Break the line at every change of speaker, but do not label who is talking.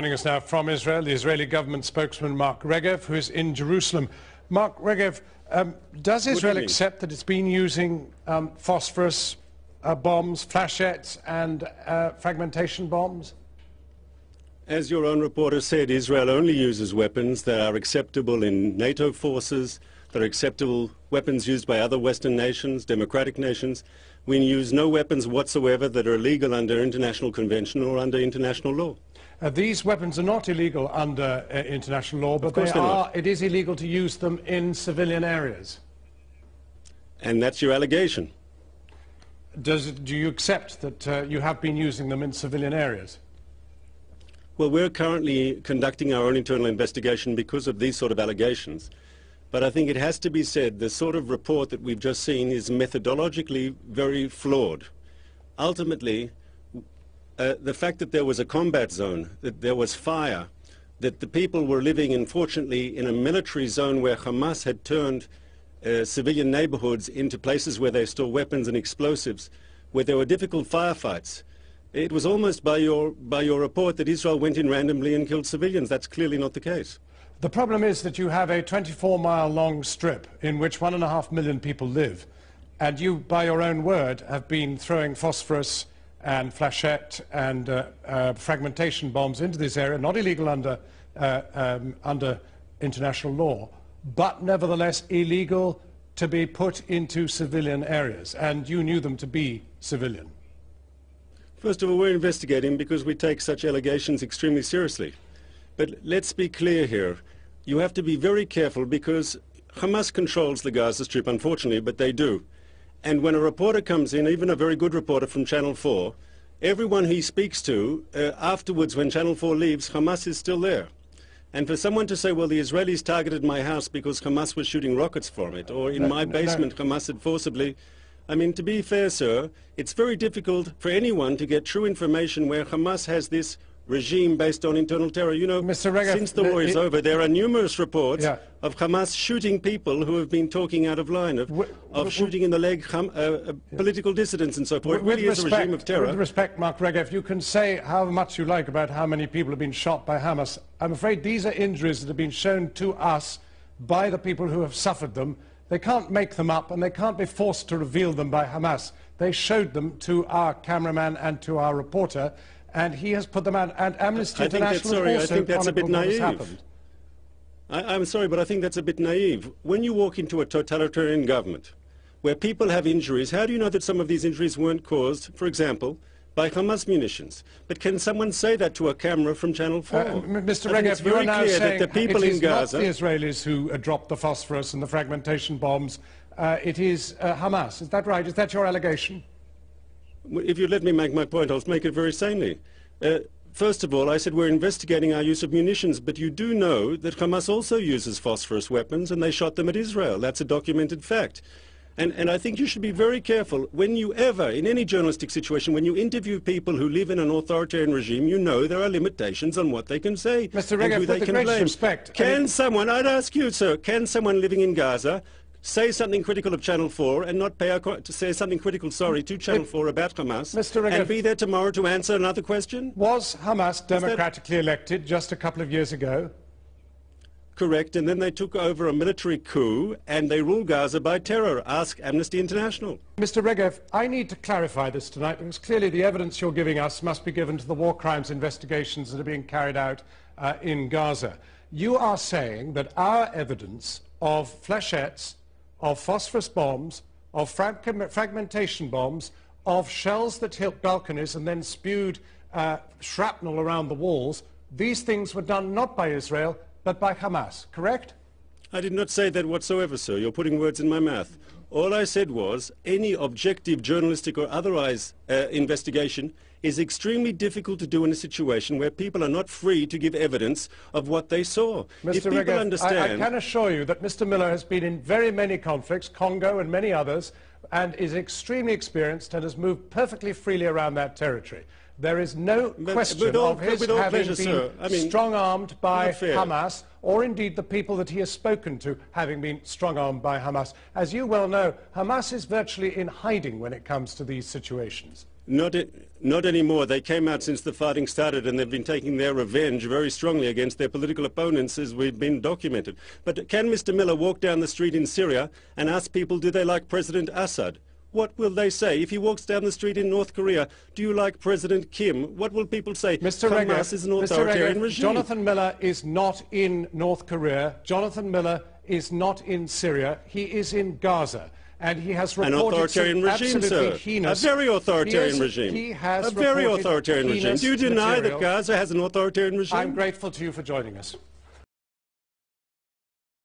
Joining us now from Israel, the Israeli government spokesman Mark Regev, who is in Jerusalem. Mark Regev, does Israel accept that it's been using phosphorus bombs, flashettes and fragmentation bombs?
As your own reporter said, Israel only uses weapons that are acceptable in NATO forces, that are acceptable weapons used by other Western nations, democratic nations. We use no weapons whatsoever that are illegal under international convention or under international law.
These weapons are not illegal under international law, but it is illegal to use them in civilian areas.
And that's your allegation.
Do you accept that you have been using them in civilian areas?
Well, we're currently conducting our own internal investigation because of these sort of allegations. But I think it has to be said, the sort of report that we've just seen is methodologically very flawed. Ultimately, the fact that there was a combat zone, that there was fire, that the people were living, unfortunately, in a military zone where Hamas had turned civilian neighborhoods into places where they store weapons and explosives, where there were difficult firefights. It was almost by your report that Israel went in randomly and killed civilians. That's clearly not the case.
The problem is that you have a 24-mile-long strip in which 1.5 million people live, and you, by your own word, have been throwing phosphorus and flashette and fragmentation bombs into this area, not illegal under international law, but nevertheless illegal to be put into civilian areas, and you knew them to be civilian.
First of all, we're investigating because we take such allegations extremely seriously. But let's be clear here. You have to be very careful because Hamas controls the Gaza Strip, unfortunately, but they do. And when a reporter comes in, even a very good reporter from Channel 4, everyone he speaks to, afterwards when Channel 4 leaves, Hamas is still there. And for someone to say, well, the Israelis targeted my house because Hamas was shooting rockets from it, or in my basement Hamas had forcibly... I mean, to be fair, sir, it's very difficult for anyone to get true information where Hamas has this regime based on internal terror. You know,
Mr. Regev,
since the war is over, there are numerous reports of Hamas shooting people who have been talking out of line, of shooting in the leg political dissidents and so forth. It really is a regime of terror.
With respect, Mark Regev, you can say how much you like about how many people have been shot by Hamas. I'm afraid these are injuries that have been shown to us by the people who have suffered them. They can't make them up, and they can't be forced to reveal them by Hamas. They showed them to our cameraman and to our reporter, and he has put them out. And Amnesty International also chronicled what has happened.
I'm sorry, but I think that's a bit naive. When you walk into a totalitarian government where people have injuries, how do you know that some of these injuries weren't caused, for example, by Hamas munitions? But can someone say that to a camera from Channel 4?
Mr. Regev, you are now saying
that the people in Gaza...
It is not the Israelis who dropped the phosphorus and the fragmentation bombs. It is Hamas. Is that right? Is that your allegation?
If you let me make my point, I'll make it very sanely. First of all, I said we're investigating our use of munitions, but you do know that Hamas also uses phosphorus weapons, and they shot them at Israel. That's a documented fact. And I think you should be very careful when you ever, in any journalistic situation, when you interview people who live in an authoritarian regime, you know there are limitations on what they can say.
Mr. Regev, with the greatest respect...
Can someone, I'd ask you, sir, can someone living in Gaza say something critical of Channel 4 and not pay to say something critical, to Channel 4 about Hamas,
Mr. Regev,
and be there tomorrow to answer another question?
Was Hamas democratically elected just a couple of years ago?
Correct, and then they took over a military coup and they ruled Gaza by terror. Ask Amnesty International.
Mr. Regev, I need to clarify this tonight because clearly the evidence you're giving us must be given to the war crimes investigations that are being carried out in Gaza. You are saying that our evidence of flashettes, of phosphorus bombs, of fragmentation bombs, of shells that hit balconies and then spewed shrapnel around the walls, these things were done not by Israel, but by Hamas, correct?
I did not say that whatsoever, sir. You're putting words in my mouth. All I said was any objective journalistic or otherwise investigation is extremely difficult to do in a situation where people are not free to give evidence of what they saw.
Mr. Regev, I can assure you that Mr. Miller has been in very many conflicts, Congo and many others, and is extremely experienced and has moved perfectly freely around that territory. There is no question of his having been strong-armed by Hamas, or indeed the people that he has spoken to having been strong-armed by Hamas. As you well know, Hamas is virtually in hiding when it comes to these situations.
Not anymore. They came out since the fighting started, and they've been taking their revenge very strongly against their political opponents, as we've been documented. But can Mr. Miller walk down the street in Syria and ask people, do they like President Assad? What will they say? If he walks down the street in North Korea, do you like President Kim? What will people say?
Mr.
Hamas
Regev,
is an authoritarian regime.
Jonathan Miller is not in North Korea. Jonathan Miller is not in Syria. He is in Gaza. And he has reported
an authoritarian regime, sir.
Heinous,
a very authoritarian regime.
He has
a very authoritarian regime. Do you deny
material.
that Gaza has an authoritarian regime?
I'm grateful to you for joining us.